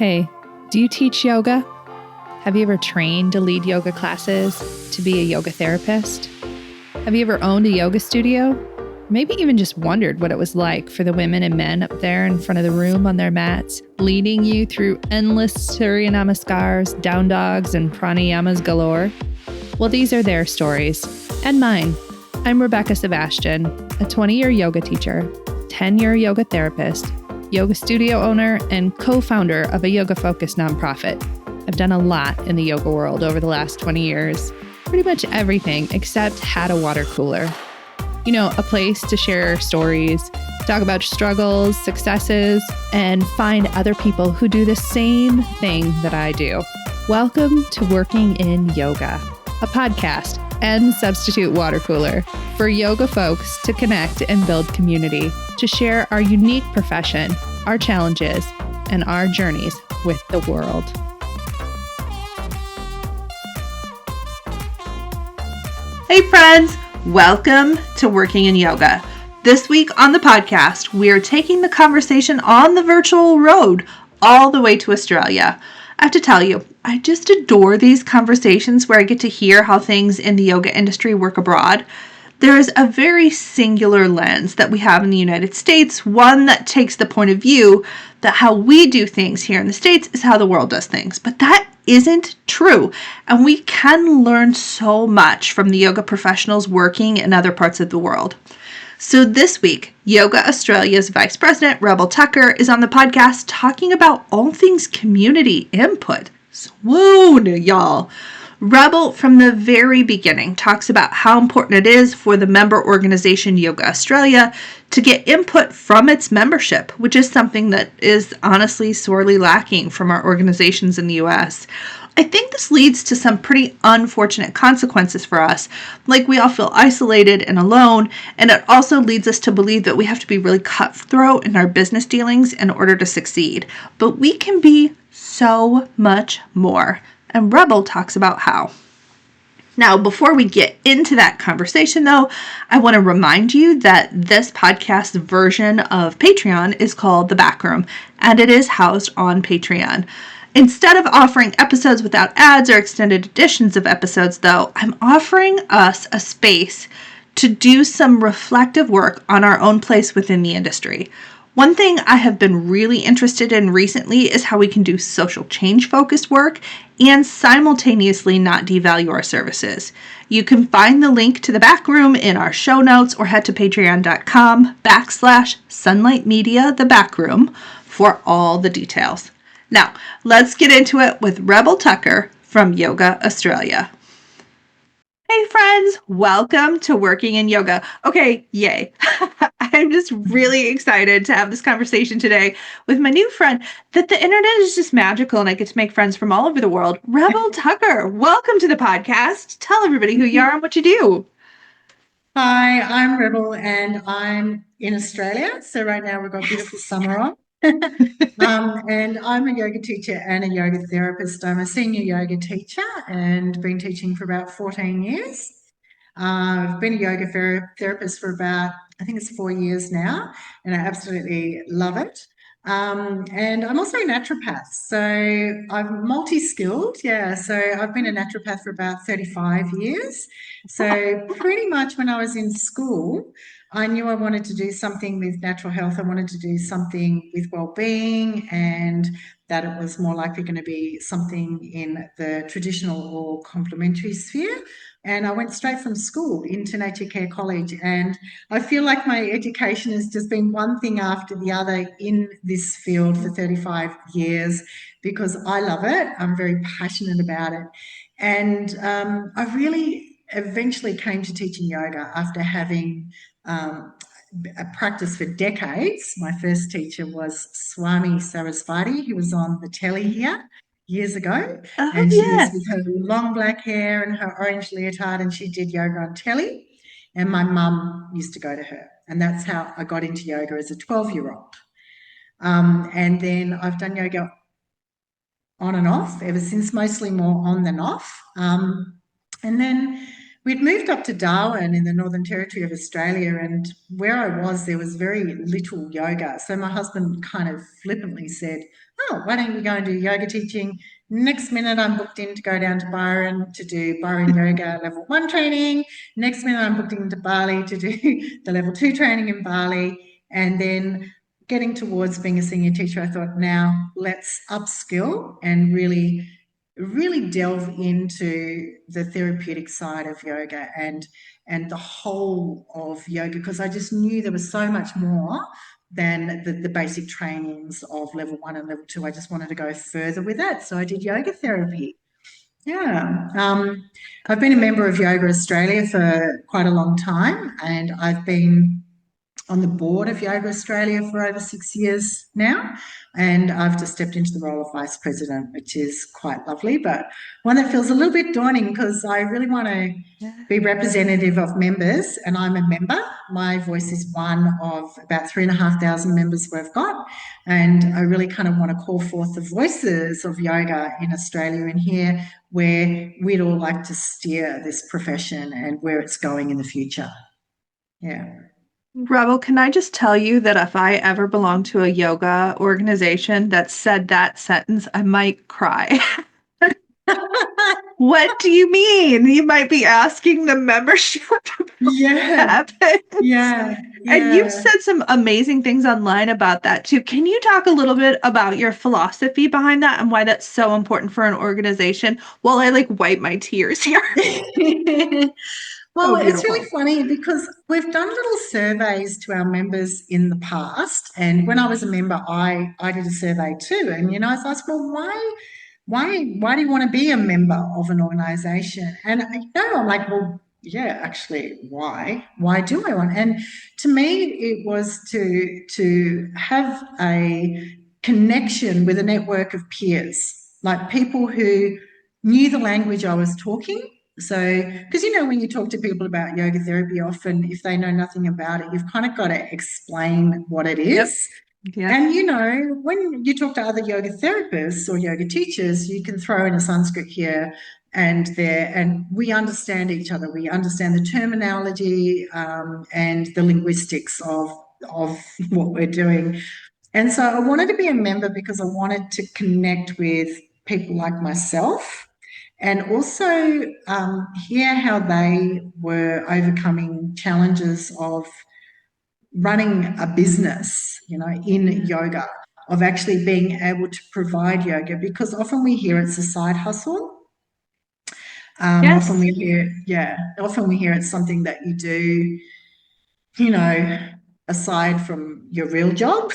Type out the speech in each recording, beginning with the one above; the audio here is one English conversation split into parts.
Hey, do you teach yoga? Have you ever trained to lead yoga classes, to be a yoga therapist? Have you ever owned a yoga studio? Maybe even just wondered what it was like for the women and men up there in front of the room on their mats, leading you through endless Surya Namaskars, down dogs, and pranayamas galore? Well, these are their stories, and mine. I'm Rebecca Sebastian, a 20-year yoga teacher, 10-year yoga therapist, yoga studio owner, and co-founder of a yoga-focused nonprofit. I've done a lot in the yoga world over the last 20 years. Pretty much everything except had a water cooler. You know, a place to share stories, talk about struggles, successes, and find other people who do the same thing that I do. Welcome to Working in Yoga, a podcast and substitute water cooler for yoga folks to connect and build community, to share our unique profession, our challenges, and our journeys with the world. Hey friends, welcome to Working in Yoga. This week on the podcast, we are taking the conversation on the virtual road all the way to Australia. I have to tell you, I just adore these conversations where I get to hear how things in the yoga industry work abroad. There is a very singular lens that we have in the United States, one that takes the point of view that how we do things here in the States is how the world does things. But that isn't true. And we can learn so much from the yoga professionals working in other parts of the world. So this week, Yoga Australia's Vice President, Rebel Tucker, is on the podcast talking about all things community input. Swoon, y'all. Rebel, from the very beginning, talks about how important it is for the member organization Yoga Australia to get input from its membership, which is something that is honestly sorely lacking from our organizations in the US. I think this leads to some pretty unfortunate consequences for us, like we all feel isolated and alone, and it also leads us to believe that we have to be really cutthroat in our business dealings in order to succeed. But we can be so much more. And Rebel talks about how. Now, before we get into that conversation, though, I want to remind you that this podcast version of Patreon is called The Backroom, and it is housed on Patreon. Instead of offering episodes without ads or extended editions of episodes, though, I'm offering us a space to do some reflective work on our own place within the industry. One thing I have been really interested in recently is how we can do social change focused work and simultaneously not devalue our services. You can find the link to the back room in our show notes or head to patreon.com/sunlightmedia the back room for all the details. Now, let's get into it with Rebel Tucker from Yoga Australia. Hey friends, welcome to Working in Yoga. Okay, yay. I'm just really excited to have this conversation today with my new friend that the internet is just magical and I get to make friends from all over the world. Rebel Tucker, welcome to the podcast. Tell everybody who you are and what you do. Hi, I'm Rebel and I'm in Australia. So right now we've got beautiful summer on. And I'm a yoga teacher and a yoga therapist. I'm a senior yoga teacher and been teaching for about 14 years. I've been a yoga therapist for about, I think it's 4 years now, and I absolutely love it. And I'm also a naturopath, so I'm multi-skilled. Yeah, so I've been a naturopath for about 35 years. So pretty much when I was in school, I knew I wanted to do something with natural health. I wanted to do something with well-being, and that it was more likely going to be something in the traditional or complementary sphere. And I went straight from school into Nature Care College, and I feel like my education has just been one thing after the other in this field for 35 years because I love it. I'm very passionate about it. And I really eventually came to teaching yoga after having a practice for decades. My first teacher was Swami Sarasvati, who was on the telly here years ago, and she was with her long black hair and her orange leotard, and she did yoga on telly, and my mum used to go to her, and that's how I got into yoga as a 12-year-old. And then I've done yoga on and off ever since, mostly more on than off. And then we'd moved up to Darwin in the Northern Territory of Australia, and where I was, there was very little yoga. So my husband kind of flippantly said, "Oh, why don't you go and do yoga teaching?" Next minute, I'm booked in to go down to Byron to do Byron Yoga Level 1 training. Next minute, I'm booked into Bali to do the Level 2 training in Bali. And then getting towards being a senior teacher, I thought, now let's upskill and really delve into the therapeutic side of yoga and the whole of yoga, because I just knew there was so much more than the basic trainings of level 1 and level 2. I just wanted to go further with that. So I did yoga therapy. Yeah. I've been a member of Yoga Australia for quite a long time, and I've been on the board of Yoga Australia for over 6 years now, and I've just stepped into the role of vice president, which is quite lovely, but one that feels a little bit daunting because I really want to be representative of members, and I'm a member. My voice is one of about 3,500 members we've got, and I really kind of want to call forth the voices of yoga in Australia and here where we'd all like to steer this profession and where it's going in the future. Yeah. Rebel, can I just tell you that if I ever belong to a yoga organization that said that sentence, I might cry. What do you mean? You might be asking the membership Yeah. Yeah. And you've said some amazing things online about that too. Can you talk a little bit about your philosophy behind that and why that's so important for an organization while I wipe my tears here? Well, it's really funny because we've done little surveys to our members in the past. And when I was a member, I did a survey too. And, I was asked, well, why do you want to be a member of an organization? And, I'm like, well, yeah, actually, why? Why do I want? And to me, it was to have a connection with a network of peers, like people who knew the language I was talking. So, because when you talk to people about yoga therapy, often if they know nothing about it, you've kind of got to explain what it is. Yep. And when you talk to other yoga therapists or yoga teachers, you can throw in a Sanskrit here and there, and we understand each other. We understand the terminology and the linguistics of what we're doing. And so I wanted to be a member because I wanted to connect with people like myself and also hear how they were overcoming challenges of running a business, in yoga, of actually being able to provide yoga, because often we hear it's a side hustle. Yes. Often we hear it's something that you do, aside from your real job.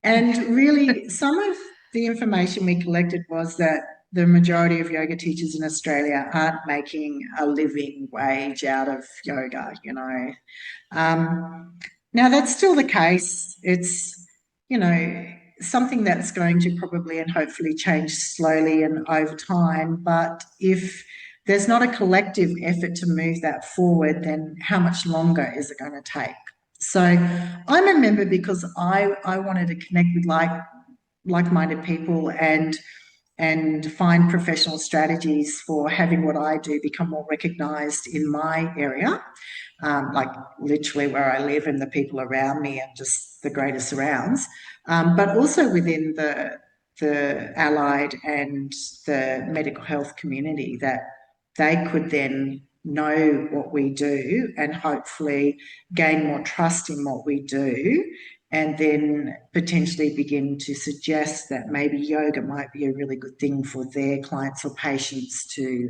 And really, some of the information we collected was that the majority of yoga teachers in Australia aren't making a living wage out of yoga, Now, that's still the case. It's, something that's going to probably and hopefully change slowly and over time. But if there's not a collective effort to move that forward, then how much longer is it going to take? So I'm a member because I wanted to connect with like-minded people and find professional strategies for having what I do become more recognised in my area, like literally where I live and the people around me and just the greater surrounds, but also within the allied and the medical health community, that they could then know what we do and hopefully gain more trust in what we do, and then potentially begin to suggest that maybe yoga might be a really good thing for their clients or patients to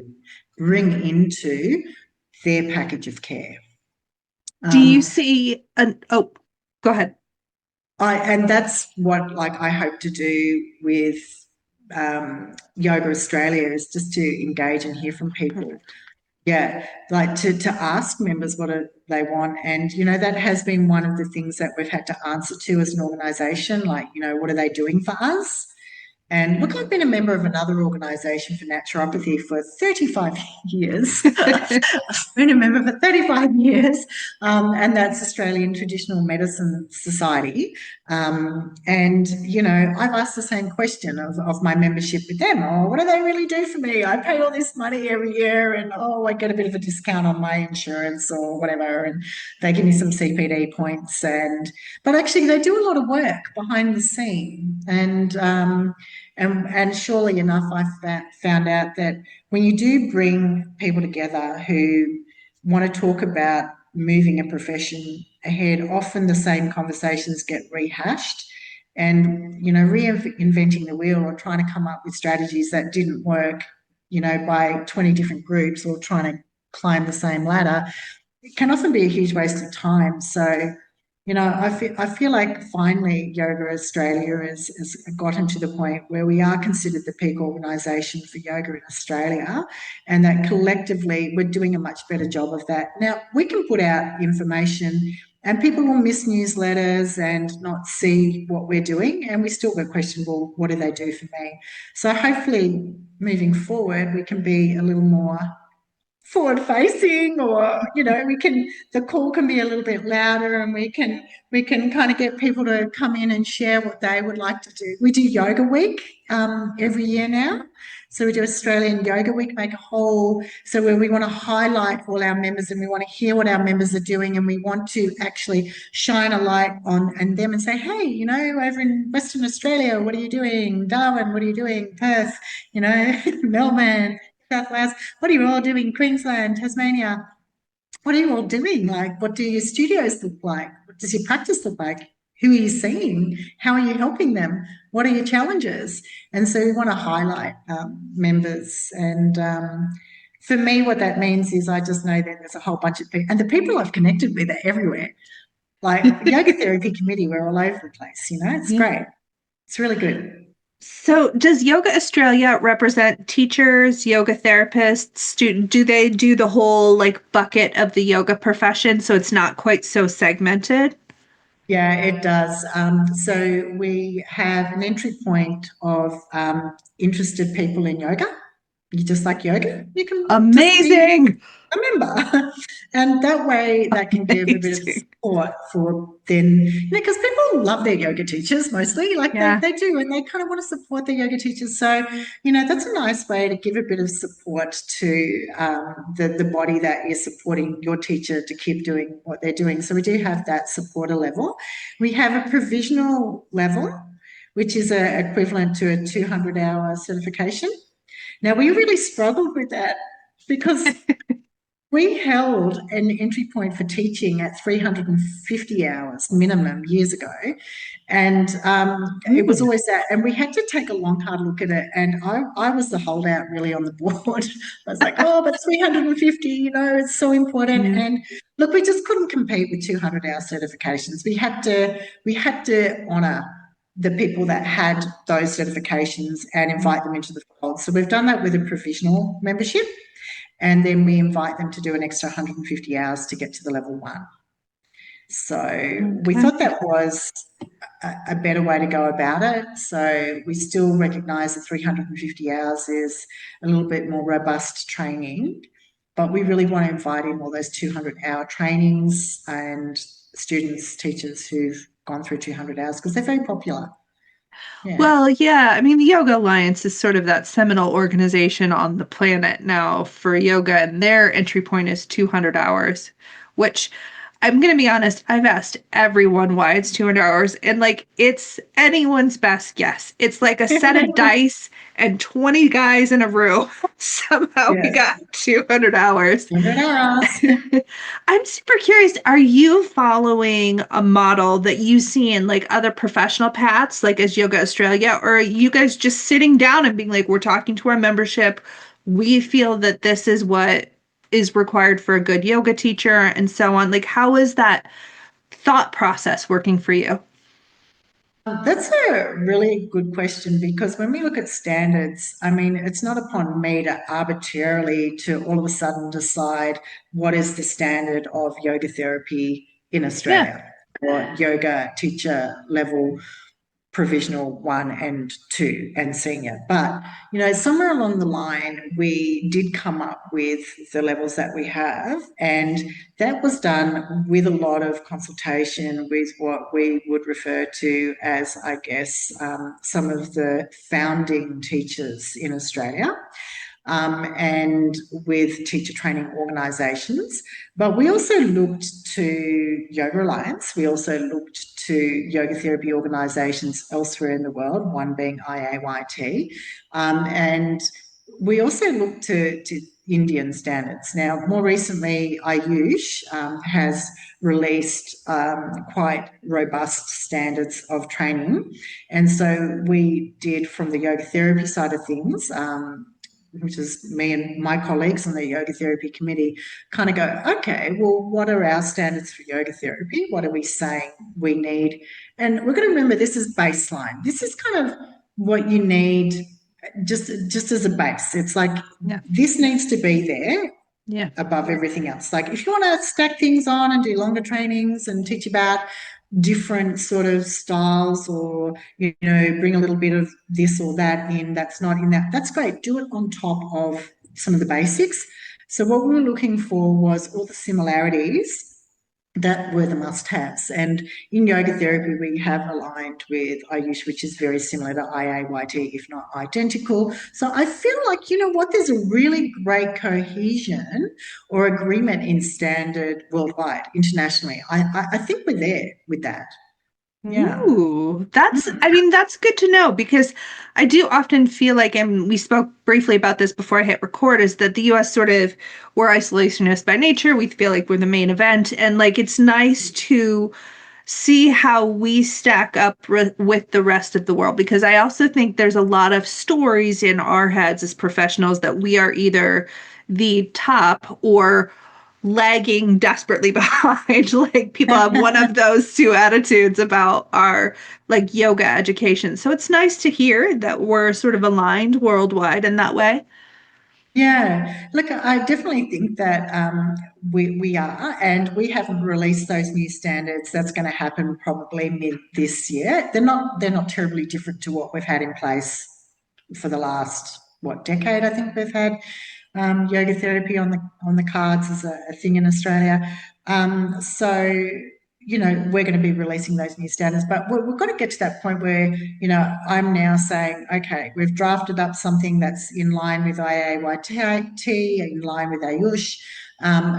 bring into their package of care. Do you see go ahead. And that's what I hope to do with Yoga Australia, is just to engage and hear from people. Perfect. Yeah, to ask members what they want. And, that has been one of the things that we've had to answer to as an organisation, what are they doing for us? And look, I've been a member of another organisation for naturopathy for 35 years. I've been a member for 35 years, and that's Australian Traditional Medicine Society. And, you know, I've asked the same question of my membership with them. Oh, what do they really do for me? I pay all this money every year and, oh, I get a bit of a discount on my insurance or whatever. And they give me some CPD points. But actually, they do a lot of work behind the scene. And surely enough, I found out that when you do bring people together who want to talk about moving a profession ahead, often the same conversations get rehashed. And, you know, reinventing the wheel or trying to come up with strategies that didn't work, you know, by 20 different groups or trying to climb the same ladder, it can often be a huge waste of time. So, you know, I feel like finally Yoga Australia has gotten to the point where we are considered the peak organisation for yoga in Australia, and that collectively we're doing a much better job of that. Now, we can put out information and people will miss newsletters and not see what we're doing, and we still get questioned, well, what do they do for me? So hopefully moving forward, we can be a little more forward facing, or you know, the call can be a little bit louder, and we can kind of get people to come in and share what they would like to do. We do yoga week every year now. So we do Australian Yoga Week, make a whole, so where we want to highlight all our members and we want to hear what our members are doing, and we want to actually shine a light on and them and say, hey, you know, over in Western Australia, what are you doing? Darwin, what are you doing? Perth, you know, Melbourne, South Wales, what are you all doing? Queensland, Tasmania, what are you all doing? Like, what do your studios look like? What does your practice look like? Who are you seeing? How are you helping them? What are your challenges? And so we want to highlight members. And for me, what that means is I just know that there's a whole bunch of people, and the people I've connected with are everywhere. Like Yoga Therapy Committee, we're all over the place, you know, it's great. It's really good. So, does Yoga Australia represent teachers, yoga therapists, student? Do they do the whole like bucket of the yoga profession so it's not quite so segmented? Yeah, it does. So we have an entry point of interested people in yoga. You just like yoga, you can just be Amazing. a member. And that way that can give a bit of Amazing. support for then, you know, because people love their yoga teachers mostly, like Yeah. they do, and they kind of want to support their yoga teachers. So, you know, that's a nice way to give a bit of support to the body that is supporting your teacher to keep doing what they're doing. So we do have that supporter level. We have a provisional level, which is equivalent to a 200-hour certification. Now, we really struggled with that because we held an entry point for teaching at 350 hours minimum years ago. And it was always that. And we had to take a long, hard look at it. And I was the holdout really on the board. I was like, oh, but 350, you know, it's so important. Mm. And look, we just couldn't compete with 200-hour certifications. We had to honour the people that had those certifications and invite them into the fold. So we've done that with a provisional membership, and then we invite them to do an extra 150 hours to get to the level 1. So we thought that was a better way to go about it. So we still recognise that 350 hours is a little bit more robust training, but we really want to invite in all those 200-hour trainings and students, teachers who've gone through 200 hours because they're very popular. Yeah. Well, yeah. I mean, the Yoga Alliance is sort of that seminal organization on the planet now for yoga, and their entry point is 200 hours, which I'm going to be honest, I've asked everyone why it's 200 hours, and like it's anyone's best guess. It's like a set of dice and 20 guys in a room. Somehow we got 200 hours. 200 hours. I'm super curious. Are you following a model that you see in like other professional paths, like as Yoga Australia, or are you guys just sitting down and being like, we're talking to our membership, we feel that this is what is required for a good yoga teacher and so on? Like, how is that thought process working for you? That's a really good question, because when we look at standards, I mean, it's not upon me to arbitrarily to all of a sudden decide what is the standard of yoga therapy in Australia or yoga teacher level provisional 1 and 2 and senior. But, somewhere along the line, we did come up with the levels that we have, and that was done with a lot of consultation with what we would refer to as, I guess, some of the founding teachers in Australia. And with teacher training organisations. But we also looked to Yoga Alliance. We also looked to yoga therapy organisations elsewhere in the world, one being IAYT. And we also looked to Indian standards. Now, more recently, Ayush has released quite robust standards of training. And so we did, from the yoga therapy side of things, which is me and my colleagues on the yoga therapy committee, kind of go, okay, well, what are our standards for yoga therapy? What are we saying we need? And we're going to remember this is baseline. This is kind of what you need just as a base. It's like, this needs to be there above everything else. Like, if you want to stack things on and do longer trainings and teach about different sort of styles, or bring a little bit of this or that in that's not in that, that's great. Do it on top of some of the basics. So what we were looking for was all the similarities that were the must-haves. And in yoga therapy, we have aligned with Ayush, which is very similar to IAYT, if not identical. So I feel like, there's a really great cohesion or agreement in standard worldwide, internationally. I think we're there with that. Yeah. Ooh, that's good to know, because I do often feel like, and we spoke briefly about this before I hit record, is that the US we're isolationist by nature. We feel like we're the main event. And like, it's nice to see how we stack up with the rest of the world, because I also think there's a lot of stories in our heads as professionals that we are either the top or lagging desperately behind. Like, people have one of those two attitudes about our like yoga education. So it's nice to hear that we're sort of aligned worldwide in that way. Yeah, look, I definitely think that we are, and we haven't released those new standards. That's going to happen probably mid this year. They're not terribly different to what we've had in place for the last decade. I think we've had yoga therapy on the cards as a thing in Australia. So we're going to be releasing those new standards, but we've got to get to that point where, I'm now saying, okay, we've drafted up something that's in line with IAYT, in line with Ayush.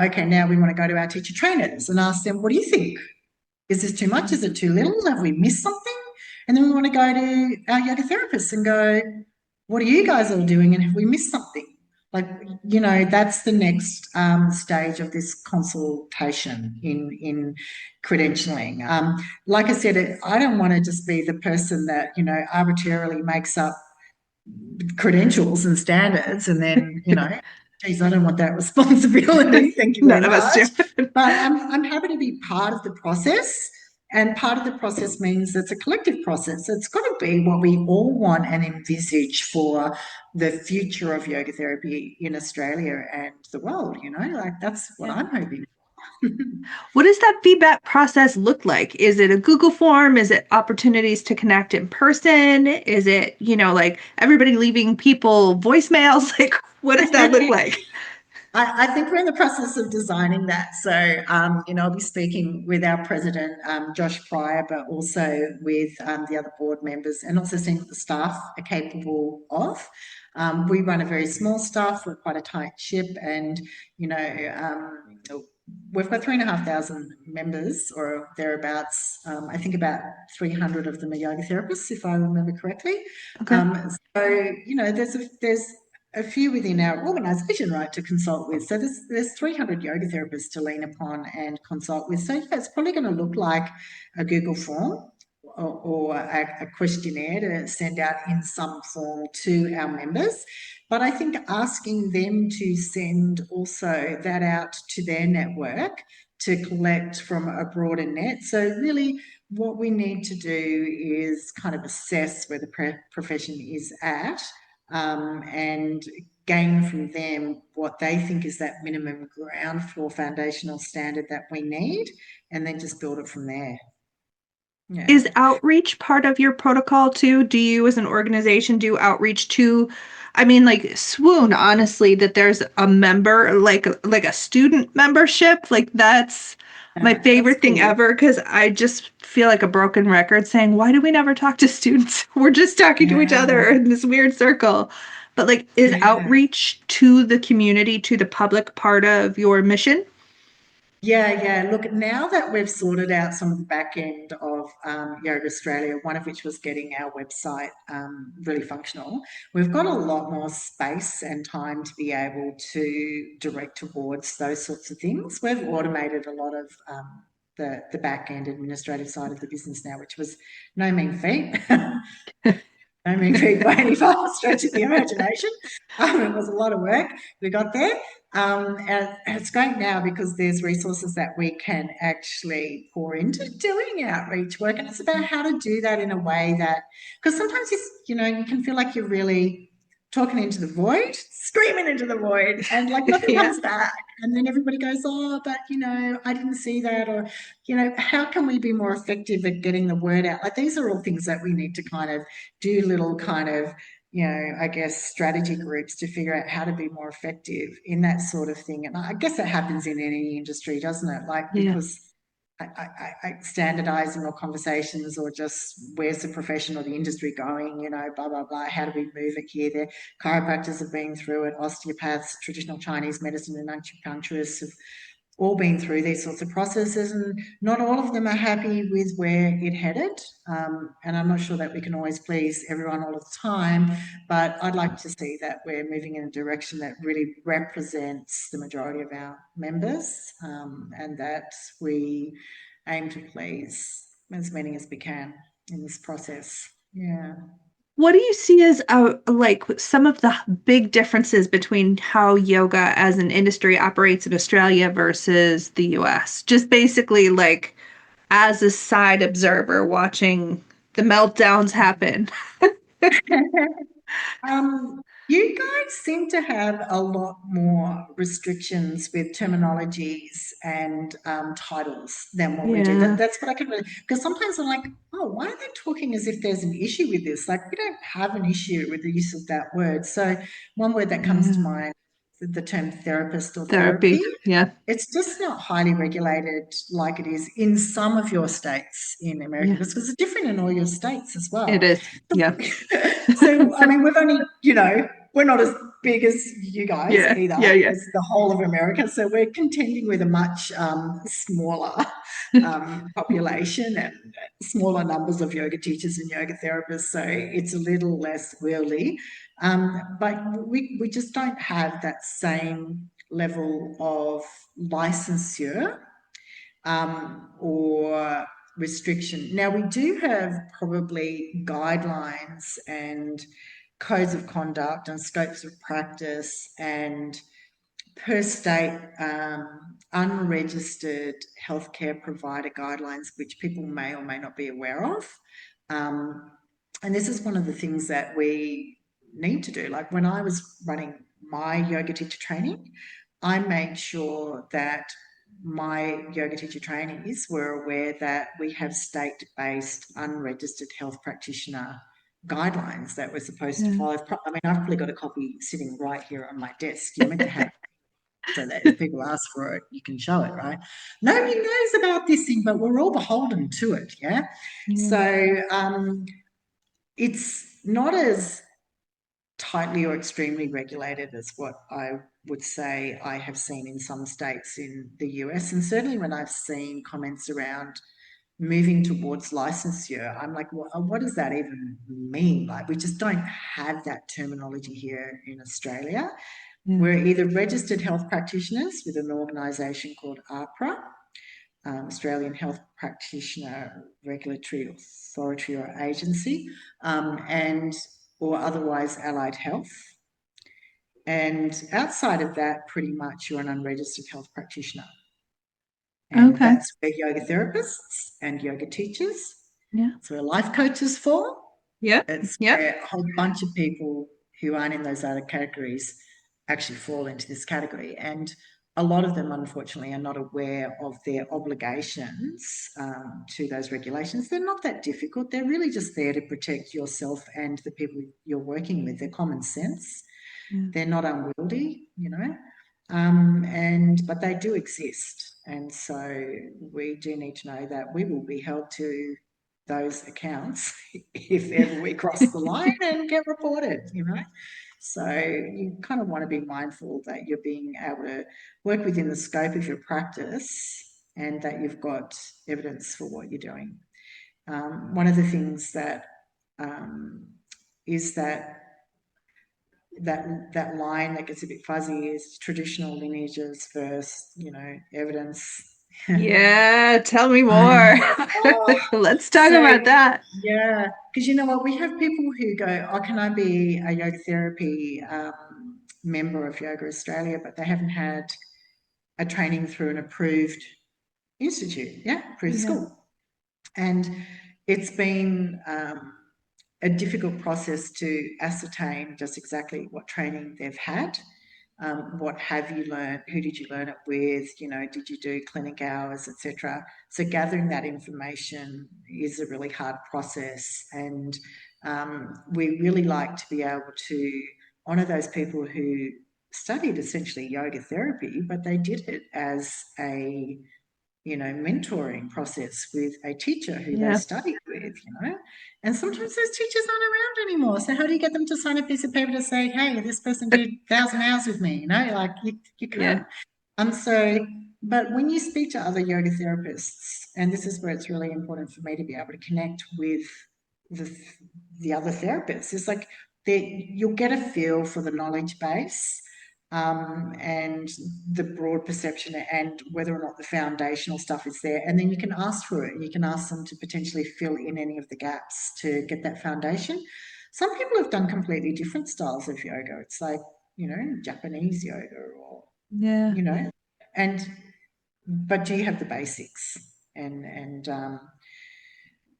Okay, now we want to go to our teacher trainers and ask them, what do you think? Is this too much? Is it too little? Have we missed something? And then we want to go to our yoga therapists and go, what are you guys all doing? And have we missed something? Like, that's the next stage of this consultation in credentialing. Like I said, I don't want to just be the person that, arbitrarily makes up credentials and standards and then, geez, I don't want that responsibility. Thank you very None of us much. do. But I'm happy to be part of the process. And part of the process means it's a collective process. It's got to be what we all want and envisage for the future of yoga therapy in Australia and the world, like, that's what I'm hoping. What does that feedback process look like? Is it a Google form? Is it opportunities to connect in person? Is it, like everybody leaving people voicemails? Like, what does that look like? I think we're in the process of designing that. So, I'll be speaking with our president, Josh Pryor, but also with the other board members, and also seeing what the staff are capable of. We run a very small staff. We're quite a tight ship, and, we've got 3,500 members or thereabouts. I think about 300 of them are yoga therapists, if I remember correctly. Okay. So, there's a few within our organisation, right, to consult with. So there's 300 yoga therapists to lean upon and consult with. So yeah, it's probably going to look like a Google form or a questionnaire to send out in some form to our members. But I think asking them to send also that out to their network to collect from a broader net. So really what we need to do is kind of assess where the profession is at, and gain from them what they think is that minimum ground floor foundational standard that we need, and then just build it from there. Yeah. Is outreach part of your protocol too? Do you as an organization do outreach to, I mean, like swoon, honestly, that there's a member, like a student membership. Like that's my Yeah, that's favorite thing cool. ever because I just feel like a broken record saying, why do we never talk to students? We're just talking to each other Yeah, in this weird circle. But like, is yeah. outreach to the community, to the public part of your mission? Yeah, yeah. Look, now that we've sorted out some of the back end of Yoga Australia, one of which was getting our website really functional, we've got a lot more space and time to be able to direct towards those sorts of things. We've automated a lot of the back end administrative side of the business now, which was no mean feat. No mean feat by any stretch of the imagination. It was a lot of work. We got there. And it's great now because there's resources that we can actually pour into doing outreach work. And it's about how to do that in a way that, because sometimes it's, you can feel like you're really talking into the void, screaming into the void, and like nothing Yeah. comes back. And then everybody goes, oh, but I didn't see that. Or, how can we be more effective at getting the word out? Like these are all things that we need to kind of do little kind of I guess strategy groups to figure out how to be more effective in that sort of thing. And I guess that happens in any industry, doesn't it? Like Yeah. because standardizing or conversations or just where's the profession or the industry going, blah, blah, blah. How do we move it here? The chiropractors have been through it, osteopaths, traditional Chinese medicine and acupuncturists have all been through these sorts of processes, and not all of them are happy with where it headed. And I'm not sure that we can always please everyone all the time, but I'd like to see that we're moving in a direction that really represents the majority of our members, and that we aim to please as many as we can in this process. Yeah. What do you see as like some of the big differences between how yoga as an industry operates in Australia versus the US? Just basically like as a side observer watching the meltdowns happen. You guys seem to have a lot more restrictions with terminologies and titles than what we do. Yeah. That's what I can really, because sometimes I'm like, oh, why are they talking as if there's an issue with this? Like, we don't have an issue with the use of that word. So, one word that comes to Yeah. mind, the term therapist or Therapy. therapy. Yeah. It's just not highly regulated like it is in some of your states in America, Yeah. because it's different in all your states as It well. is. Yeah. So, I mean, we've only, we're not as big as you guys Yeah. either, Yeah. Yeah. as the whole of America. So we're contending with a much smaller population and smaller numbers of yoga teachers and yoga therapists. So it's a little less worldly. But we just don't have that same level of licensure or restriction. Now, we do have probably guidelines and codes of conduct and scopes of practice and per state unregistered healthcare provider guidelines, which people may or may not be aware of. And this is one of the things that we need to do. Like when I was running my yoga teacher training, I made sure that my yoga teacher trainees were aware that we have state-based unregistered health practitioner guidelines that we're supposed to Yeah. follow. I mean, I've probably got a copy sitting right here on my desk. You're meant to have so that if people ask for it, you can show it, right? Nobody knows about this thing, but we're all beholden to it, yeah? Yeah. So it's not as tightly or extremely regulated as what I would say I have seen in some states in the US. And certainly when I've seen comments around moving towards licensure, I'm like, what does that even mean? Like, we just don't have that terminology here in Australia. Yeah. We're either registered health practitioners with an organisation called AHPRA, Australian Health Practitioner Regulatory Authority or Agency, or otherwise allied health. And outside of that, pretty much you're an unregistered health practitioner. And Okay. that's where yoga therapists and yoga teachers. Yeah. It's where life coaches fall. Yeah. It's Yeah. where a whole bunch of people who aren't in those other categories actually fall into this category. And a lot of them, unfortunately, are not aware of their obligations to those regulations. They're not that difficult. They're really just there to protect yourself and the people you're working with. They're common sense. They're not unwieldy, but they do exist. And so we do need to know that we will be held to those accounts if ever we cross the line and get reported, So you kind of want to be mindful that you're being able to work within the scope of your practice and that you've got evidence for what you're doing. One of the things that is that line that gets a bit fuzzy is traditional lineages versus, evidence. Yeah, tell me more. Let's talk about that. Yeah, because you know what, we have people who go, oh, can I be a yoga therapy member of Yoga Australia, but they haven't had a training through an approved institute, approved school. And it's been a difficult process to ascertain just exactly what training they've had. What have you learned? Who did you learn it with? Did you do clinic hours, etc.? So gathering that information is a really hard process, and we really like to be able to honour those people who studied essentially yoga therapy, but they did it as a mentoring process with a teacher who they studied with, and sometimes those teachers aren't around anymore. So how do you get them to sign a piece of paper to say, hey, this person did 1,000 hours with me, like you can't. But when you speak to other yoga therapists, and this is where it's really important for me to be able to connect with the other therapists, it's like you'll get a feel for the knowledge base, and the broad perception and whether or not the foundational stuff is there. And then you can ask for it. You can ask them to potentially fill in any of the gaps to get that foundation. Some people have done completely different styles of yoga. It's like, Japanese yoga or, but do you have the basics?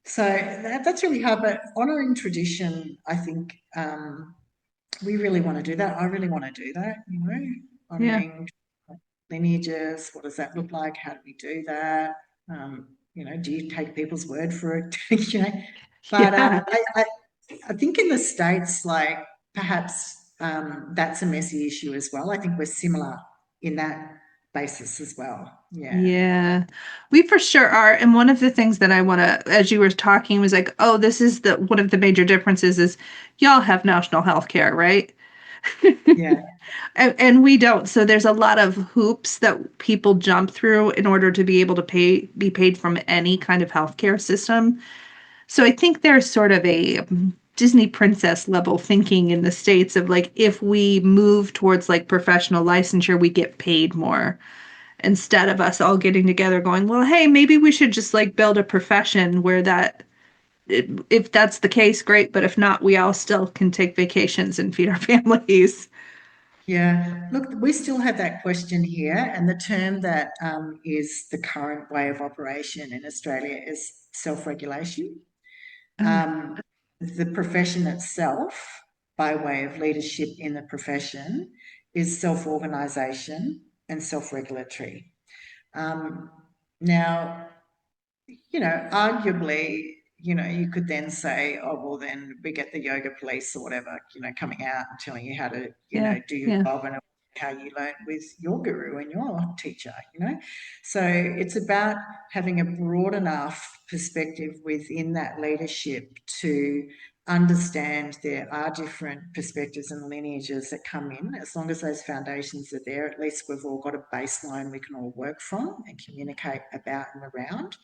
So that's really hard, but honouring tradition, I think, we really want to do that. I really want to do that, honouring lineages. What does that look like? How do we do that? Do you take people's word for it? But I think in the States, like perhaps that's a messy issue as well. I think we're similar in that basis as well. Yeah, we for sure are. And one of the things that I want to, as you were talking, was like, oh, this is one of the major differences is y'all have national health care, right? Yeah. And we don't. So there's a lot of hoops that people jump through in order to be able to be paid from any kind of healthcare system. So I think there's sort of a Disney princess level thinking in the States of like, if we move towards like professional licensure, we get paid more, instead of us all getting together going, well, hey, maybe we should just like build a profession where if that's the case, great. But if not, we all still can take vacations and feed our families. Yeah, look, we still have that question here, and the term that is the current way of operation in Australia is self-regulation. The profession itself, by way of leadership in the profession, is self-organisation and self-regulatory. Now, arguably, you could then say, oh, well, then we get the yoga police or whatever, coming out and telling you how to, do your job and how you learn with your guru and your teacher, So it's about having a broad enough perspective within that leadership to understand there are different perspectives and lineages that come in. As long as those foundations are there, at least we've all got a baseline we can all work from and communicate about and around.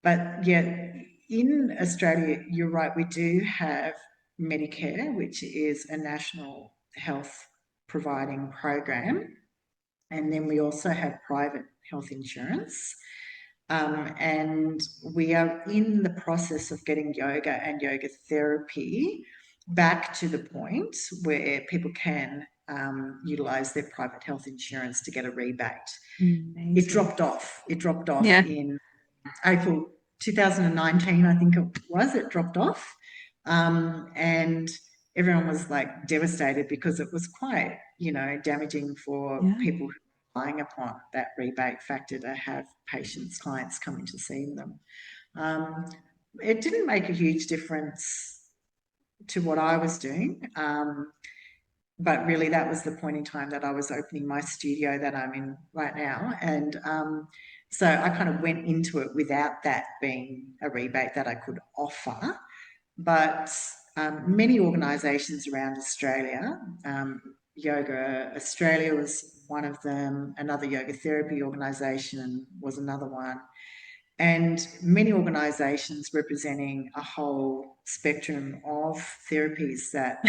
But yeah, in Australia, you're right, we do have Medicare, which is a national health providing program. And then we also have private health insurance. And we are in the process of getting yoga and yoga therapy back to the point where people can utilize their private health insurance to get a rebate. Amazing. It dropped off in April 2019, I think it dropped off. And everyone was like devastated because it was quite damaging for Yeah. people who are relying upon that rebate factor to have clients coming to see them. It didn't make a huge difference to what I was doing. But really, that was the point in time that I was opening my studio that I'm in right now. And so I kind of went into it without that being a rebate that I could offer. But many organisations around Australia, Yoga Australia was one of them, another yoga therapy organisation was another one, and many organisations representing a whole spectrum of therapies that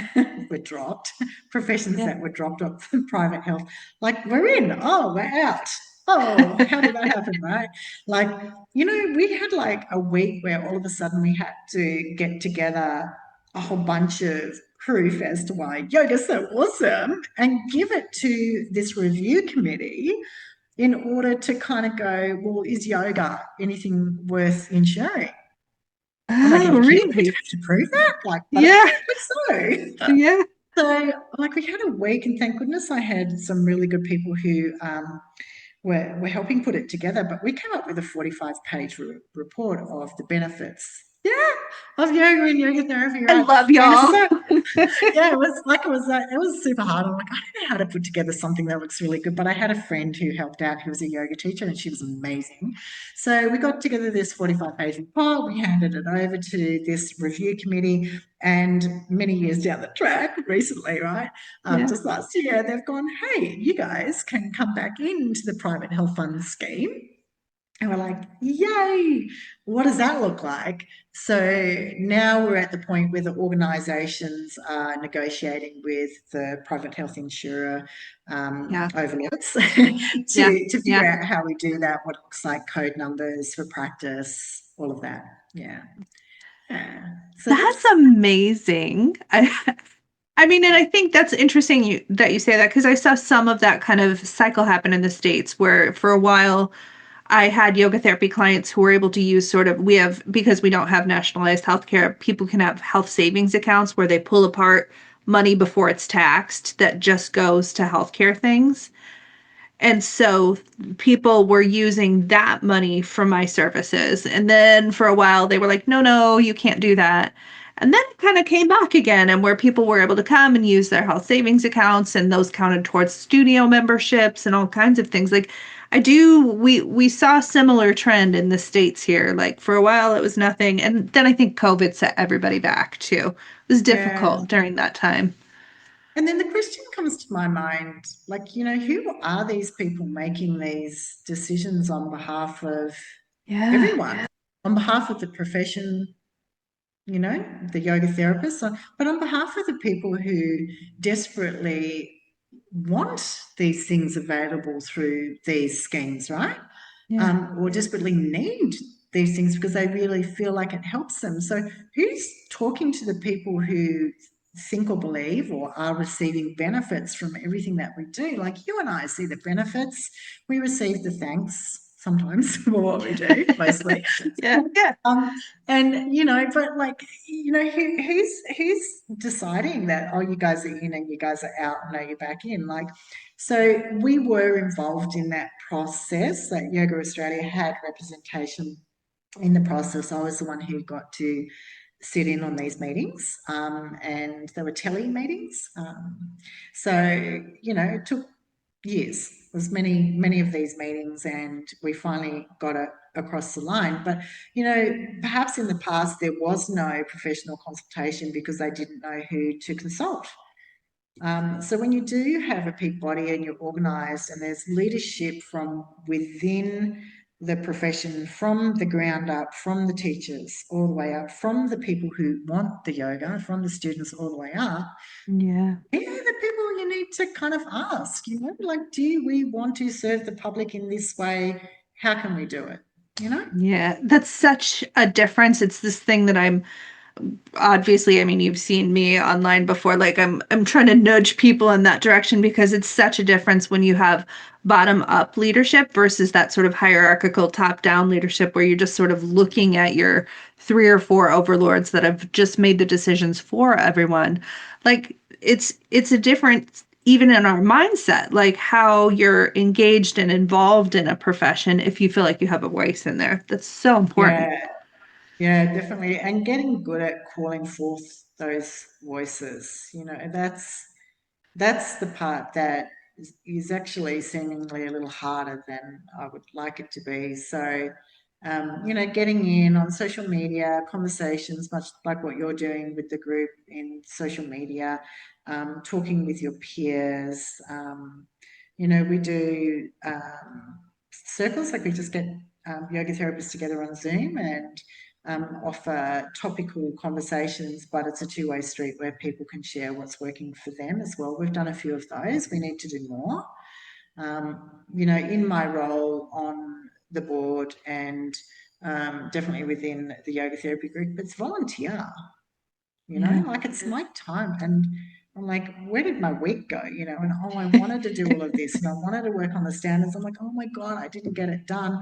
were dropped, professions that were dropped off private health. Like, we're in, oh, we're out. Oh, how did that happen, right? Like, we had like a week where all of a sudden we had to get together a whole bunch of proof as to why yoga's so awesome and give it to this review committee in order to kind of go, well, is yoga anything worth insuring? I'm like, Oh, we really? have to prove that? Like, but Yeah. apparently so. Yeah. So, like, we had a week, and thank goodness I had some really good people who were helping put it together. But we came up with a 45-page report of the benefits. Yeah, of yoga and yoga therapy. I Right? love y'all. Yeah, it was super hard. I'm like, I don't know how to put together something that looks really good, but I had a friend who helped out who was a yoga teacher, and she was amazing. So we got together this 45-page report. We handed it over to this review committee, and many years down the track, recently, right, just last year, they've gone, hey, you guys can come back into the private health fund scheme. And we're like, yay, what does that look like? So now we're at the point where the organisations are negotiating with the private health insurer overlords to figure out how we do that, what looks like code numbers for practice, all of that. Yeah. So That's amazing. I mean, and I think that's interesting that you say that, because I saw some of that kind of cycle happen in the States, where for a while I had yoga therapy clients who were able to use because we don't have nationalized healthcare, people can have health savings accounts where they pull apart money before it's taxed that just goes to healthcare things. And so people were using that money for my services. And then for a while they were like, no, you can't do that. And then it kind of came back again, and where people were able to come and use their health savings accounts, and those counted towards studio memberships and all kinds of things. Like, we saw a similar trend in the States here. Like, for a while it was nothing. And then I think COVID set everybody back too. It was difficult during that time. And then the question comes to my mind, like, who are these people making these decisions on behalf of everyone, on behalf of the profession, the yoga therapists, but on behalf of the people who desperately want these things available through these schemes, right? Or desperately need these things because they really feel like it helps them. So who's talking to the people who think or believe or are receiving benefits from everything that we do? Like, you and I see the benefits. We receive the thanks sometimes for what we do, mostly. And but like, who's deciding that, oh, you guys are in and you guys are out, no, you're back in? Like, so we were involved in that process. That Yoga Australia had representation in the process. I was the one who got to sit in on these meetings, and they were tele meetings. So it took years. There was many of these meetings, and we finally got it across the line. But perhaps in the past there was no professional consultation because they didn't know who to consult. So when you do have a peak body and you're organised and there's leadership from within the profession, from the ground up, from the teachers all the way up, from the people who want the yoga, from the students all the way up, the people you need to kind of ask, like, do we want to serve the public in this way? How can we do it? Yeah, that's such a difference. It's this thing that I'm obviously, I mean, you've seen me online before. Like, I'm trying to nudge people in that direction, because it's such a difference when you have bottom up leadership versus that sort of hierarchical top down leadership where you're just sort of looking at your 3 or 4 overlords that have just made the decisions for everyone. Like, it's a difference even in our mindset, like how you're engaged and involved in a profession if you feel like you have a voice in there. That's so important. Yeah, yeah, definitely. And getting good at calling forth those voices, that's the part that is actually seemingly a little harder than I would like it to be. So, getting in on social media conversations, much like what you're doing with the group in social media, talking with your peers. We do circles, like we just get yoga therapists together on Zoom and offer topical conversations, but it's a two-way street where people can share what's working for them as well. We've done a few of those. We need to do more. In my role on the board and definitely within the yoga therapy group, it's volunteer, like it's my time. And I'm like, where did my week go? And I wanted to do all of this and I wanted to work on the standards. I'm like, oh my God, I didn't get it done.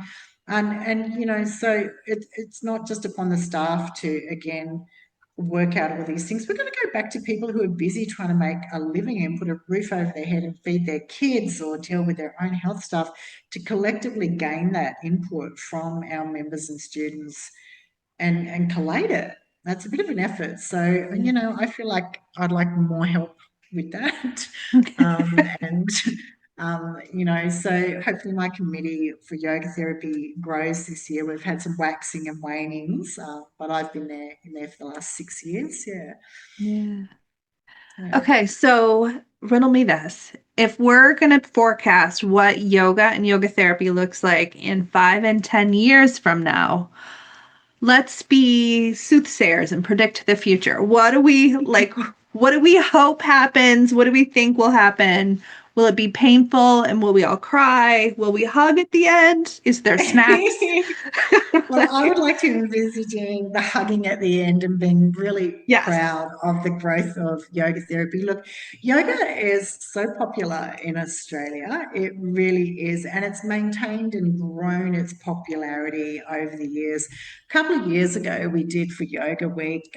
And so it's not just upon the staff to, again, work out all these things. We're going to go back to people who are busy trying to make a living and put a roof over their head and feed their kids or deal with their own health stuff to collectively gain that input from our members and students and collate it. That's a bit of an effort. So, I feel like I'd like more help with that. And so hopefully my committee for yoga therapy grows this year. We've had some waxing and wanings, but I've been in there for the last 6 years. Yeah. Yeah. Okay, so riddle me this. If we're going to forecast what yoga and yoga therapy looks like in 5 and 10 years from now, let's be soothsayers and predict the future. What do we like? What do we hope happens? What do we think will happen? Will it be painful and will we all cry? Will we hug at the end? Is there snacks? Well, I would like to envisage the hugging at the end and being really Yes. proud of the growth of yoga therapy. Look, yoga is so popular in Australia. It really is. And it's maintained and grown its popularity over the years. A couple of years ago, we did for Yoga Week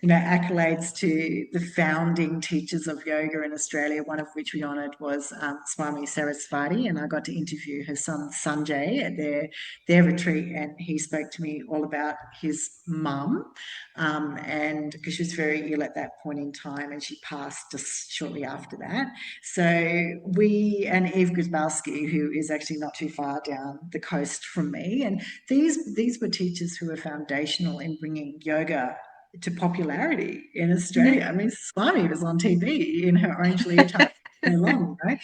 accolades to the founding teachers of yoga in Australia, one of which we honoured was Swami Sarasvati, and I got to interview her son Sanjay at their retreat, and he spoke to me all about his mum, and because she was very ill at that point in time, and she passed just shortly after that. So we and Eve Guzbalski, who is actually not too far down the coast from me, and these were teachers who were foundational in bringing yoga to popularity in Australia. I mean, Swami was on TV in her orange leotard so long, right?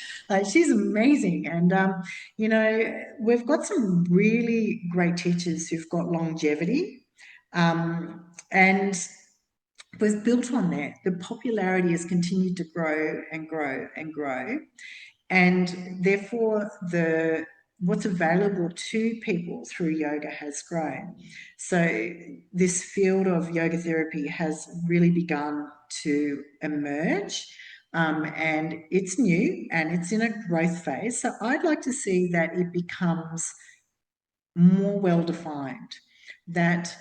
She's amazing. And, we've got some really great teachers who've got longevity. And was built on that. The popularity has continued to grow and grow and grow. And therefore, what's available to people through yoga has grown. So this field of yoga therapy has really begun to emerge. And it's new and it's in a growth phase. So I'd like to see that it becomes more well-defined, that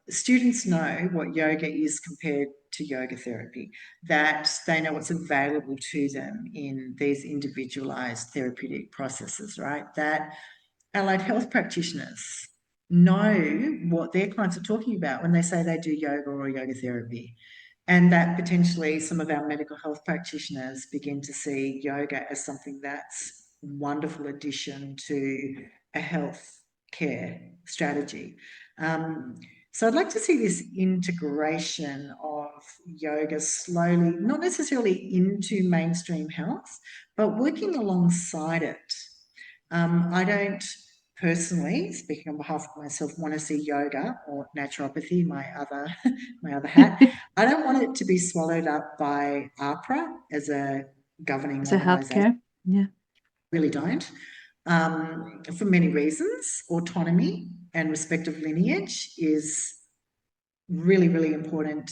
students know what yoga is compared to yoga therapy, that they know what's available to them in these individualized therapeutic processes, right? That allied health practitioners know what their clients are talking about when they say they do yoga or yoga therapy. And that potentially some of our medical health practitioners begin to see yoga as something that's a wonderful addition to a health care strategy. So I'd like to see this integration of yoga slowly, not necessarily into mainstream health, but working alongside it. I don't personally, speaking on behalf of myself, want to see yoga or naturopathy, my other hat. I don't want it to be swallowed up by AHPRA as a governing Is it organisation. healthcare? Yeah. Really don't. For many reasons, autonomy and respect of lineage is really, really important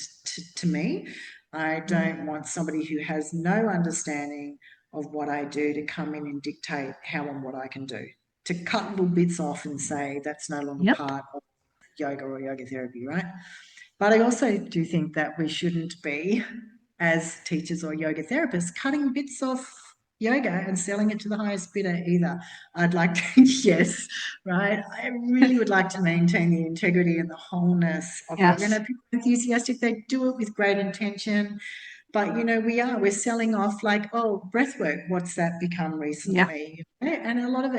to me. I don't want somebody who has no understanding of what I do to come in and dictate how and what I can do, to cut little bits off and say that's no longer part of yoga or yoga therapy, right? But I also do think that we shouldn't be as teachers or yoga therapists, cutting bits off yoga and selling it to the highest bidder either. I'd like to, yes, right? I really would like to maintain the integrity and the wholeness of yoga. And Yes. if people are enthusiastic, they do it with great intention. But we're selling off like, oh, breathwork, what's that become Yeah. recently? And a lot of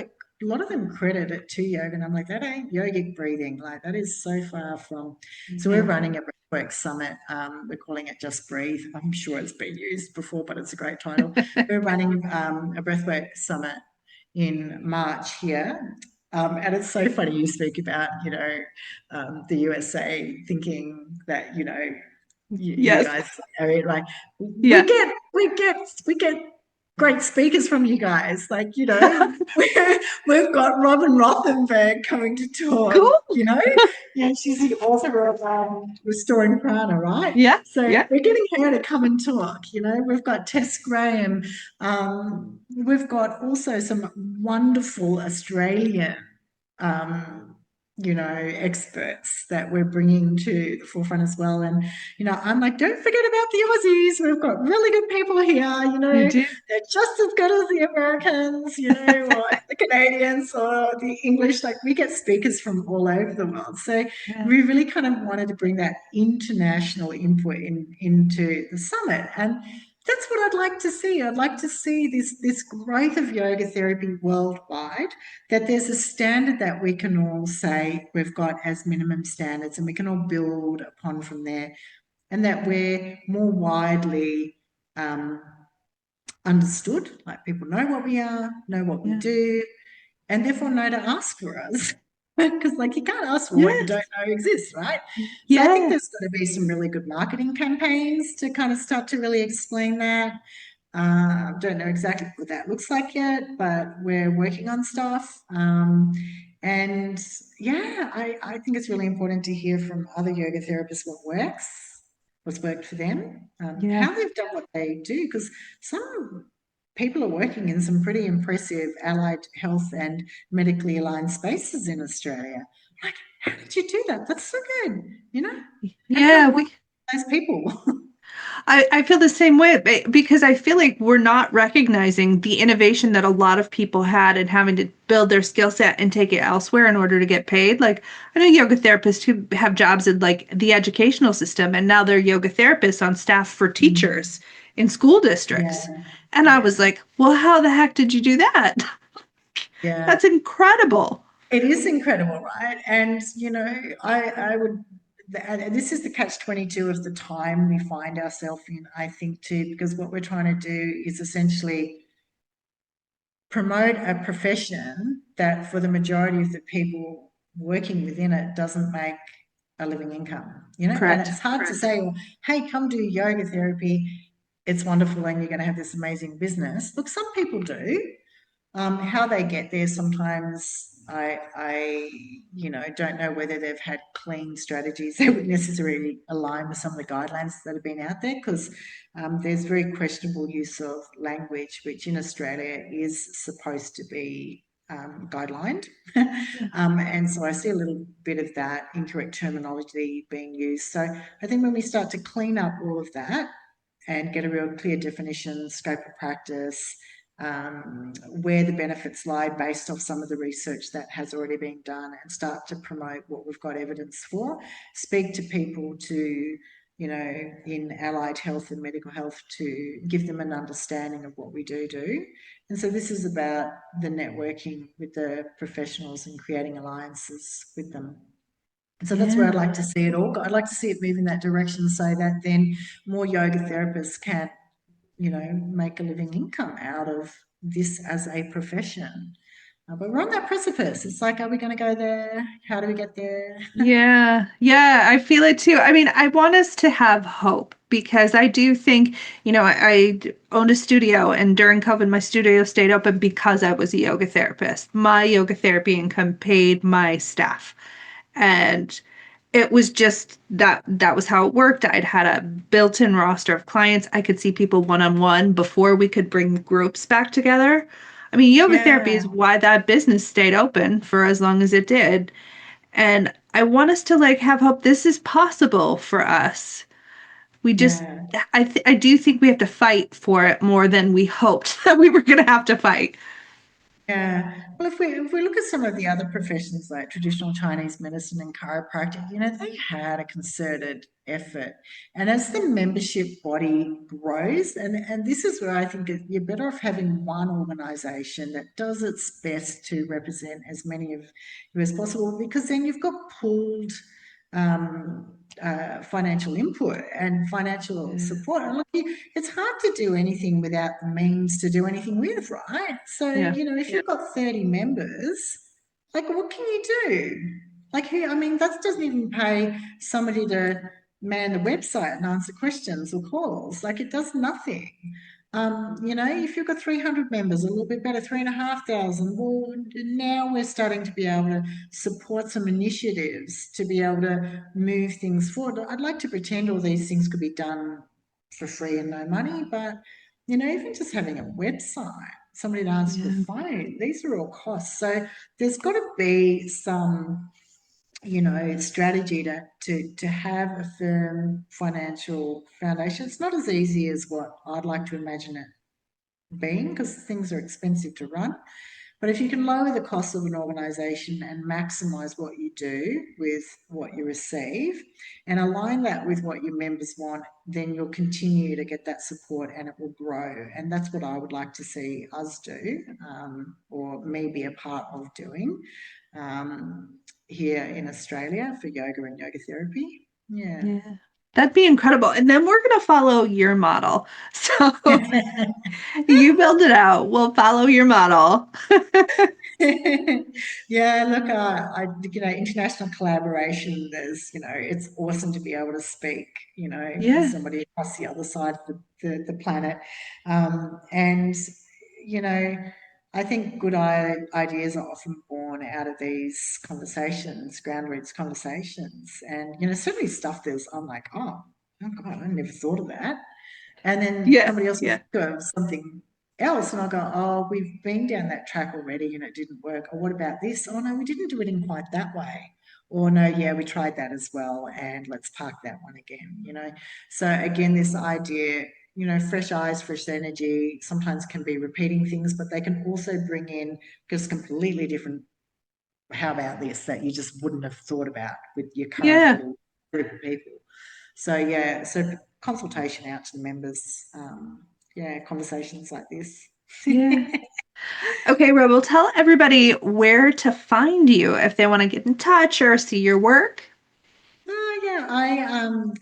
them credit it to yoga, and I'm like, that ain't yogic breathing. Like that is so far from. So we're running a breathwork summit. We're calling it Just Breathe. I'm sure it's been used before, but it's a great title. We're running a breathwork summit in March here. And it's so funny you speak about, the USA thinking that, you Yes. guys, I mean, like Yeah. we get great speakers from you guys. Like, we've got Robin Rothenberg coming to talk. Cool. Yeah, she's the author of Restoring Prana, right? Yeah. So Yeah. we're getting her to come and talk. We've got Tess Graham. We've got also some wonderful Australian um, experts that we're bringing to the forefront as well. And, I'm like, don't forget about the Aussies. We've got really good people here, You do. they're just as good as the Americans, or the Canadians or the English. Like we get speakers from all over the world. So Yeah. we really kind of wanted to bring that international input into the summit. And that's what I'd like to see. I'd like to see this growth of yoga therapy worldwide, that there's a standard that we can all say we've got as minimum standards and we can all build upon from there, and that we're more widely understood, like people know what we are, know what we do, and therefore know to ask for us. Because you can't ask for what you don't know exists, right? So I think there's got to be some really good marketing campaigns to kind of start to really explain that. Don't know exactly what that looks like yet, but we're working on stuff. And yeah, I think it's really important to hear from other yoga therapists what works, what's worked for them, how they've done what they do, because some people are working in some pretty impressive allied health and medically aligned spaces in Australia. Like, how did you do that? That's so good, Yeah, those people. I feel the same way because I feel like we're not recognizing the innovation that a lot of people had in having to build their skill set and take it elsewhere in order to get paid. Like I know yoga therapists who have jobs in like the educational system and now they're yoga therapists on staff for teachers in school districts. And I was like, well, how the heck did you do that? Yeah. That's incredible. It is incredible, right? And, I would, and this is the catch-22 of the time we find ourselves in, I think, too, because what we're trying to do is essentially promote a profession that for the majority of the people working within it doesn't make a living income, Correct. And it's hard to say, well, hey, come do yoga therapy. It's wonderful and you're going to have this amazing business. Look, some people do. How they get there sometimes I don't know whether they've had clean strategies that would necessarily align with some of the guidelines that have been out there, because there's very questionable use of language, which in Australia is supposed to be guidelined. And so I see a little bit of that incorrect terminology being used. So I think when we start to clean up all of that and get a real clear definition, scope of practice, where the benefits lie based off some of the research that has already been done, and start to promote what we've got evidence for, speak to people to, in allied health and medical health, to give them an understanding of what we do. And so this is about the networking with the professionals and creating alliances with them. So that's where I'd like to see it all. I'd like to see it move in that direction so that then more yoga therapists can, make a living income out of this as a profession. But we're on that precipice. It's like, are we going to go there? How do we get there? Yeah, I feel it too. I mean, I want us to have hope because I do think, I owned a studio and during COVID, my studio stayed open because I was a yoga therapist. My yoga therapy income paid my staff. And it was just that was how it worked. I'd had a built-in roster of clients. I could see people one-on-one before we could bring groups back together. I mean, yoga therapy is why that business stayed open for as long as it did. And I want us to have hope this is possible for us. We just, Yeah. I do think we have to fight for it more than we hoped that we were going to have to fight. Yeah. Well, if we look at some of the other professions like traditional Chinese medicine and chiropractic, they had a concerted effort. And as the membership body grows, and this is where I think that you're better off having one organization that does its best to represent as many of you as possible, because then you've got pooled um, financial input and financial support. And look, it's hard to do anything without the means to do anything with, right? So, Yeah. if you've got 30 members, like what can you do? Like who, I mean, that doesn't even pay somebody to man the website and answer questions or calls. Like it does nothing. If you've got 300 members, a little bit better, 3,500, well, now we're starting to be able to support some initiatives to be able to move things forward. I'd like to pretend all these things could be done for free and no money, but even just having a website, somebody to answer the Yeah. phone, these are all costs. So there's got to be some strategy to have a firm financial foundation. It's not as easy as what I'd like to imagine it being because things are expensive to run. But if you can lower the cost of an organisation and maximise what you do with what you receive and align that with what your members want, then you'll continue to get that support and it will grow. And that's what I would like to see us do, or me be a part of doing here in Australia for yoga and yoga therapy. Yeah. Yeah. That'd be incredible. And then we're going to follow your model. So you build it out. We'll follow your model. Yeah, look, international collaboration, it's awesome to be able to speak, for Yeah. somebody across the other side of the planet. And, you know, I think good ideas are often born out of these conversations, ground roots conversations. And, certainly stuff I'm like, oh God, I never thought of that. And then Yeah. somebody else will Yeah. think of something else, and I'll go, oh, we've been down that track already and it didn't work. Or what about this? Oh, no, we didn't do it in quite that way. Or no, yeah, we tried that as well, and let's park that one again. So again, this idea, fresh eyes, fresh energy sometimes can be repeating things, but they can also bring in just completely different, how about this, that you just wouldn't have thought about with your current Yeah. little group of people. So yeah, so consultation out to the members. Yeah, conversations like this. Yeah. Okay, Rebel, tell everybody where to find you if they want to get in touch or see your work. Yeah, I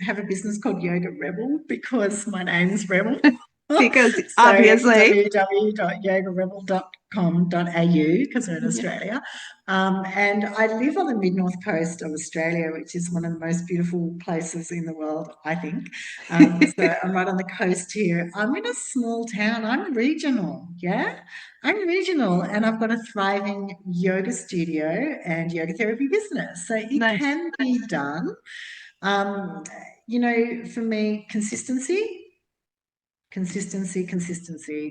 have a business called Yoga Rebel because my name's Rebel. Because So obviously, www.yogarebel.com.au because we're in yeah. Australia. And I live on the mid north coast of Australia, which is one of the most beautiful places in the world, I think. So I'm right on the coast here. I'm in a small town. I'm regional, yeah? I'm regional and I've got a thriving yoga studio and yoga therapy business. So it Nice. can be done. Um, for me, consistency.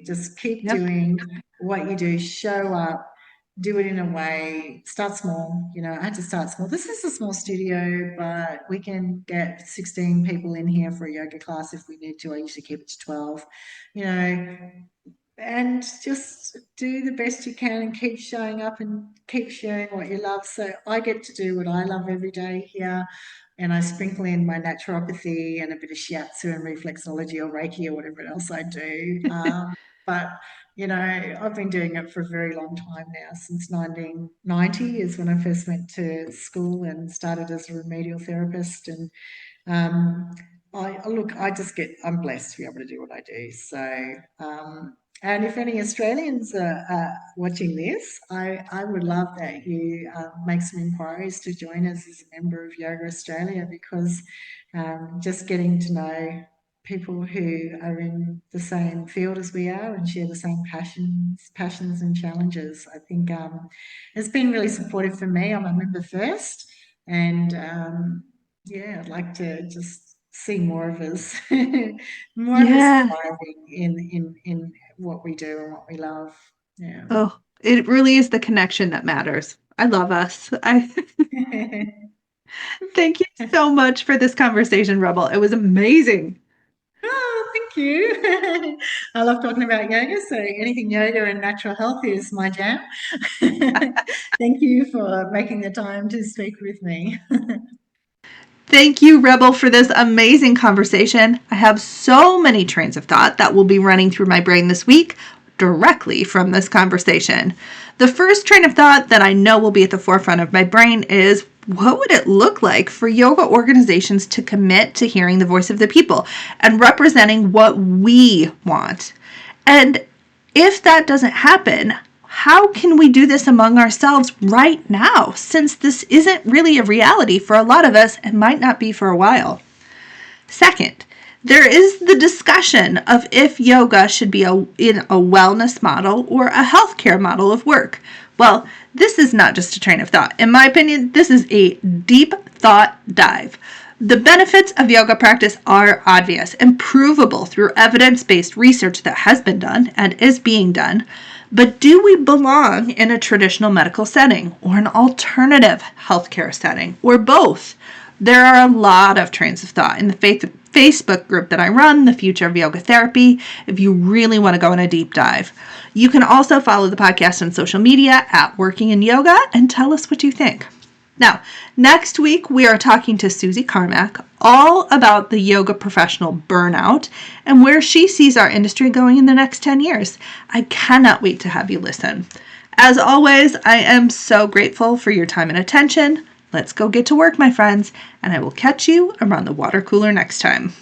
Just keep Yep. doing what you do, show up, do it in a way, start small. I had to start small. This is a small studio, but we can get 16 people in here for a yoga class if we need to. I usually keep it to 12, you know, and just do the best you can and keep showing up and keep sharing what you love. So I get to do what I love every day here. And I sprinkle in my naturopathy and a bit of shiatsu and reflexology or Reiki or whatever else I do. But I've been doing it for a very long time now. Since 1990 is when I first went to school and started as a remedial therapist. And um, I'm blessed to be able to do what I do. So, and if any Australians are watching this, I would love that you make some inquiries to join us as a member of Yoga Australia because just getting to know people who are in the same field as we are and share the same passions and challenges, I think it's been really supportive for me. I'm a member first, and yeah, I'd like to just see more of us, more of us Yeah. thriving in what we do and what we love. Yeah. Oh, it really is the connection that matters. I love us. I Thank you so much for this conversation, Rebel. It was amazing. Oh, thank you. I love talking about yoga, so anything yoga and natural health is my jam. Thank you for making the time to speak with me. Thank you, Rebel, for this amazing conversation. I have so many trains of thought that will be running through my brain this week directly from this conversation. The first train of thought that I know will be at the forefront of my brain is, what would it look like for yoga organizations to commit to hearing the voice of the people and representing what we want? And if that doesn't happen, how can we do this among ourselves right now, since this isn't really a reality for a lot of us and might not be for a while? Second, there is the discussion of if yoga should be in a wellness model or a healthcare model of work. Well, this is not just a train of thought. In my opinion, this is a deep thought dive. The benefits of yoga practice are obvious and provable through evidence-based research that has been done and is being done. But do we belong in a traditional medical setting or an alternative healthcare setting or both? There are a lot of trains of thought in the Facebook group that I run, The Future of Yoga Therapy, if you really want to go on a deep dive. You can also follow the podcast on social media at Working in Yoga and tell us what you think. Now, next week, we are talking to Susie Carmack all about the yoga professional burnout and where she sees our industry going in the next 10 years. I cannot wait to have you listen. As always, I am so grateful for your time and attention. Let's go get to work, my friends, and I will catch you around the water cooler next time.